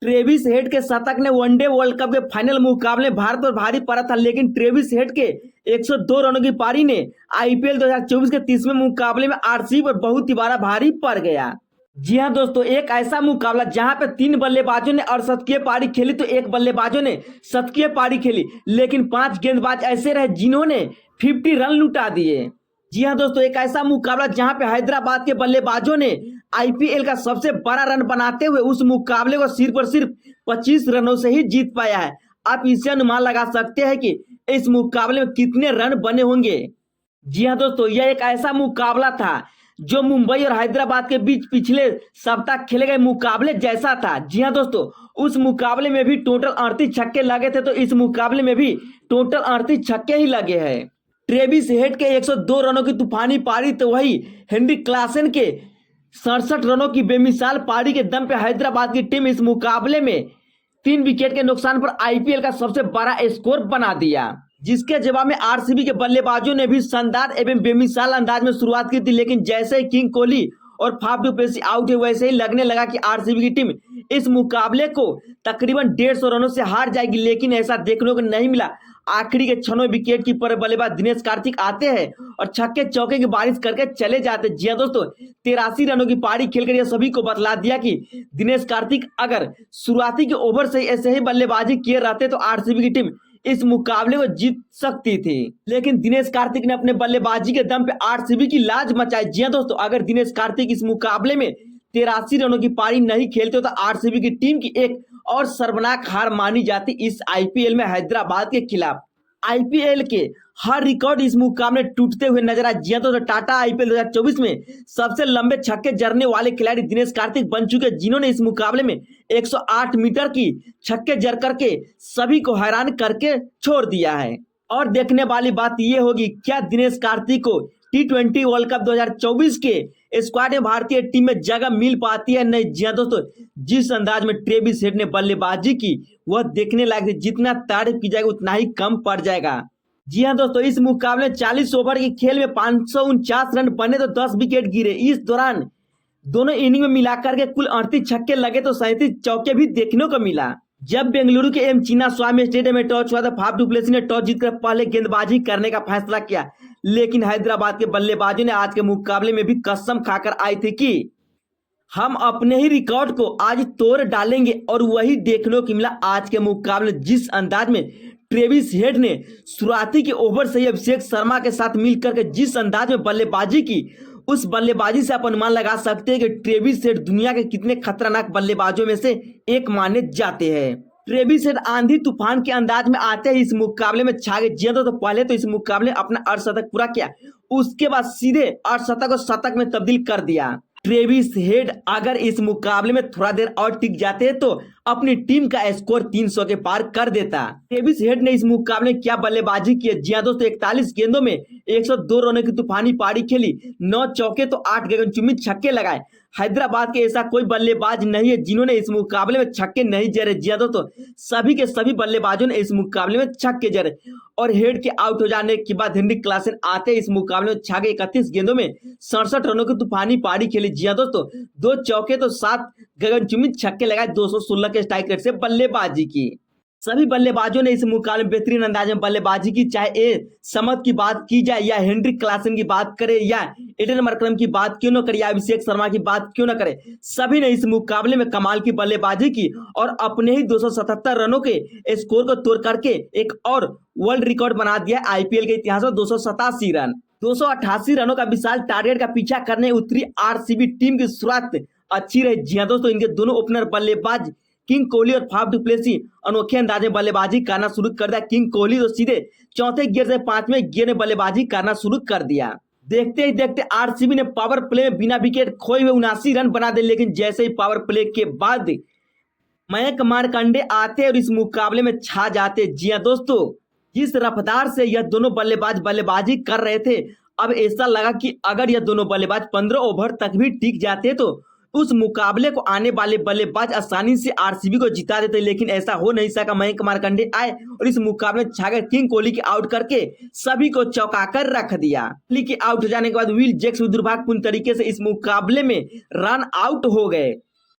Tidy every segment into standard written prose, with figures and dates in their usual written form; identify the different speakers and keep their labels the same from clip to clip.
Speaker 1: Travis head के शतक ने वनडे वर्ल्ड कप के फाइनल मुकाबले भारत पर भारी पड़ा था, लेकिन ट्रेविस हेड के 102 रनों की पारी ने आईपीएल 2024 के 30वें मुकाबले में आरसीबी पर बहुत ही बड़ा भारी पड़ गया। जी हां दोस्तों, एक ऐसा मुकाबला जहां पे 3 बल्लेबाजों ने अर्धशतकीय पारी खेली तो एक बल्लेबाजों ने शतकीय पारी खेली, लेकिन 5 गेंदबाज ऐसे रहे जिन्होंने 50 रन लुटा दिए। जी हां दोस्तों, एक ऐसा मुकाबला जहां पे हैदराबाद के बल्लेबाजों ने आईपीएल का सबसे बड़ा रन बनाते हुए उस मुकाबले को सिर्फ 25 रनों से ही जीत पाया है। आप इससे अनुमान लगा सकते हैं कि इस मुकाबले में कितने रन बने होंगे। जी हां दोस्तों, यह एक ऐसा मुकाबला था जो मुंबई और हैदराबाद के बीच पिछले सप्ताह खेले गए मुकाबले जैसा था। जी हां दोस्तों, उस मुकाबले में भी टोटल 38 छक्के लगे थे, तो इस मुकाबले में भी टोटल 38 छक्के ही लगे हैं। ट्रेविस हेड के 102 रनों की तूफानी पारी तो वही हेनरिक क्लासन के 67 रनों की बेमिसाल पारी के दम पे हैदराबाद की टीम इस मुकाबले में 3 विकेट के नुकसान पर आईपीएल का सबसे बड़ा स्कोर बना दिया, जिसके जवाब में आरसीबी के बल्लेबाजों ने भी शानदार एवं बेमिसाल अंदाज में शुरुआत की थी, लेकिन जैसे ही किंग कोहली और फाफ डू प्लेसी आउट हुए वैसे ही लगने लगा कि आरसीबी की टीम इस मुकाबले को तकरीबन 150 रनों से हार जाएगी, लेकिन ऐसा देखने को नहीं मिला। आखिरी के 6 विकेट कीपर बल्लेबाज दिनेश कार्तिक आते हैं और छक्के चौके की बारिश करके चले जाते। जी हां दोस्तों, 83 रनों की पारी खेलकर यह सभी को बतला दिया कि दिनेश कार्तिक अगर शुरुआती के ओवर से ऐसे ही बल्लेबाजी किए रहते तो आरसीबी की टीम इस मुकाबले को जीत सकती थी, लेकिन दिनेश कार्तिक ने अपने बल्लेबाजी के दम पे आरसीबी की लाज मचाई। जी हां दोस्तों, अगर दिनेश कार्तिक इस मुकाबले में 83 रनों की पारी नहीं खेलते तो आरसीबी की टीम की एक और शर्मनाक हार मानी जाती इस आईपीएल में हैदराबाद के खिलाफ। आईपीएल के हर रिकॉर्ड इस मुकाबले टूटते हुए नजर आए। जी हां दोस्तों, टाटा आईपीएल 2024 में सबसे लंबे छक्के जड़ने वाले खिलाड़ी दिनेश कार्तिक बन चुके, जिन्होंने इस मुकाबले में 108 मीटर की छक्के जड़ करके सभी को हैरान करके छोड़ दिया है। और देखने वाली बात यह होगी, क्या दिनेश कार्तिक को T20 वर्ल्ड कप 2024 के स्क्वाड में भारतीय टीम में जगह मिल पाती है? नहीं। जी हां दोस्तों, जिस अंदाज में ट्रेविस हेड ने बल्लेबाजी की वह देखने लायक थी, जितना तारीफ की जाएगी उतना ही कम पड़ जाएगा। जी हां दोस्तों, इस मुकाबले 40 ओवर के खेल में 549 रन बने तो 10 विकेट गिरे। इस दौरान दोनों इनिंग में मिलाकर के कुल 38 छक्के लगे तो 37 चौके भी देखने को मिला। जब बेंगलुरु के एम चिन्नास्वामी स्टेडियम में टॉस हुआ तो फाफ डू प्लेसी ने टॉस जीतकर पहले गेंदबाजी करने का फैसला किया, लेकिन हैदराबाद के बल्लेबाजों ने आज के मुकाबले में भी कसम खाकर आई थी कि हम अपने ही रिकॉर्ड को आज तोड़ डालेंगे, और वही देखने को मिला आज के मुकाबले। जिस अंदाज में ट्रेविस हेड ने शुरुआती के ओवर से अभिषेक शर्मा के साथ मिलकर के जिस अंदाज में बल्लेबाजी की, उस बल्लेबाजी से आप अनुमान लगा सकते हैं कि ट्रेविस हेड दुनिया के कितने खतरनाक बल्लेबाजों में से एक माने जाते हैं। ट्रेविस हेड आंधी तूफान के अंदाज में आते ही इस मुकाबले में छा गए। जी तो पहले तो इस मुकाबले में अपना अर्धशतक पूरा किया, उसके बाद सीधे अर्धशतक को शतक में तब्दील कर दिया। ट्रेविस हेड अगर इस मुकाबले में थोड़ा देर और टिक जाते तो अपनी टीम का स्कोर 300 के पार कर देता। ट्रेविस हेड ने इस मुकाबले में क्या बल्लेबाजी की? जी हां दोस्तों, 41 गेंदों में 102 रनों की तूफानी पारी खेली, 9 चौके तो 8 गगनचुंबी छक्के लगाए। हैदराबाद के ऐसा कोई बल्लेबाज नहीं है जिन्होंने इस मुकाबले में छक्के नहीं जड़े। जी हां दोस्तों, सभी के सभी बल्लेबाजों ने इस मुकाबले में छक्के जड़े, और हेड के आउट हो जाने के बाद हेनरिक क्लासन आते इस मुकाबले में छा गए। 31 गेंदों में 67 रनों की तूफानी पारी खेली। जी हां दोस्तों, 2 चौके तो 7 गगनचुंबी छक्के लगाए, 216 के स्ट्राइक रेट से बल्लेबाजी की। सभी बल्लेबाजों ने इस मुकाबले में बेहतरीन अंदाज में बल्लेबाजी की, चाहे ए समत की बात की जाए या हेनरिक क्लासन की बात करे या एडन मरकरम की बात क्यों न करे या अभिषेक शर्मा की बात क्यों न करे, सभी ने इस मुकाबले में कमाल की बल्लेबाजी की और अपने ही 277 रनों के स्कोर को तोड़ करके एक और वर्ल्ड रिकॉर्ड बना दिया आईपीएल के इतिहास में। 287 रन 288 रनों का विशाल टारगेट का पीछा करने उतरी आरसीबी टीम की शुरुआत अच्छी रही। जी हां दोस्तों, इनके दोनों ओपनर बल्लेबाज किंग कोहली और फाफ डू प्लेसी अनोखे अंदाज में बल्लेबाजी करना शुरू कर दिया। किंग कोहली तो सीधे चौथे गियर से 5वें गियर में बल्लेबाजी करना शुरू कर दिया। देखते ही देखते आरसीबी ने पावर प्ले में बिना विकेट खोए हुए 79 रन बना दिए, लेकिन जैसे ही पावर प्ले के बाद मयंक मार्कंडे आते और इस मुकाबले में छा जाते। जी हां दोस्तों, जिस रफ्तार से यह दोनों बल्लेबाज बल्लेबाजी कर रहे थे, अब ऐसा लगा कि अगर यह दोनों बल्लेबाज 15 ओवर तक भी टिक जाते तो उस मुकाबले को आने वाले बल्लेबाज आसानी से आरसीबी को जिता देते, लेकिन ऐसा हो नहीं सका। मयंक मार्कंडे आए और इस मुकाबले में छा गए, किंग कोहली के आउट करके सभी को चौंकाकर रख दिया। कोहली के आउट हो जाने के बाद विल जैक्स दुर्भाग्यपूर्ण तरीके से इस मुकाबले में रन आउट हो गए।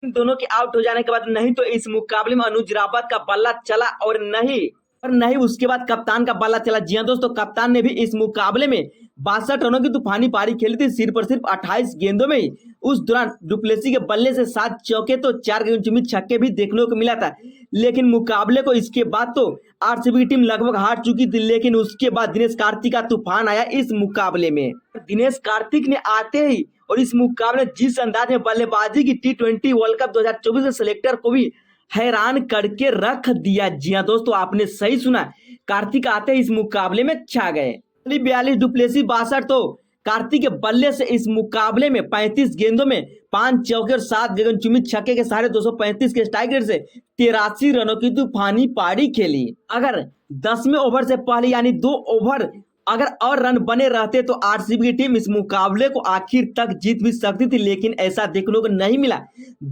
Speaker 1: इन दोनों के आउट हो जाने के बाद नहीं तो इस मुकाबले में अनुज रावत का बल्ला चला और नहीं उसके बाद कप्तान का बल्ला चला। जी हाँ दोस्तों, कप्तान ने भी इस मुकाबले में 62 रनों की तूफानी पारी खेली थी, सिर्फ और सिर्फ 28 गेंदों में ही। उस दौरान डुप्लेसी के बल्ले से 7 चौके तो 4 गेंदचुमी छक्के भी देखने को मिला था। लेकिन मुकाबले को इसके बाद तो आरसीबी की टीम लगभग हार चुकी थी, लेकिन उसके बाद दिनेश कार्तिक का तूफान आया इस मुकाबले में। दिनेश कार्तिक ने आते ही और इस मुकाबले जिस अंदाज में बल्लेबाजी की T20 वर्ल्ड कप 2024 के सिलेक्टर को भी हैरान करके रख दिया। जी हाँ दोस्तों, आपने सही सुना, कार्तिक आते ही इस मुकाबले में छा गए। 42 डुप्लेसी 62 तो कार्तिक के बल्ले से इस मुकाबले में 35 गेंदों में 5 चौके और 7 गगनचुंबी छक्के के सारे 235 के स्ट्राइक रेट से 83 रनों की तूफानी पारी खेली। अगर 10वें ओवर से पहले यानी 2 ओवर अगर और रन बने रहते तो आरसीबी की टीम इस मुकाबले को आखिर तक जीत भी सकती थी, लेकिन ऐसा देखने को नहीं मिला।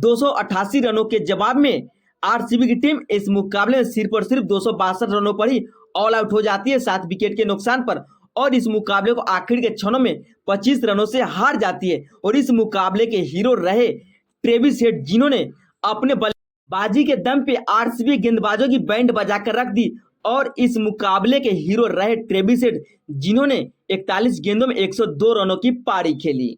Speaker 1: 288 रनों के जवाब में आरसीबी की टीम इस मुकाबले में सिर्फ और सिर्फ 262 रनों पर ही ऑल आउट हो जाती है, 7 विकेट के नुकसान पर, और इस मुकाबले को आखिर के क्षणों में 25 रनों से हार जाती है। और इस मुकाबले के हीरो रहे ट्रेविस हेड, जिन्होंने अपने बल्लेबाजी के दम पे आरसीबी गेंदबाजों की बैंड बजाकर रख दी। और इस मुकाबले के हीरो रहे ट्रेविस हेड, जिन्होंने 41 गेंदों में 102 रनों की पारी खेली।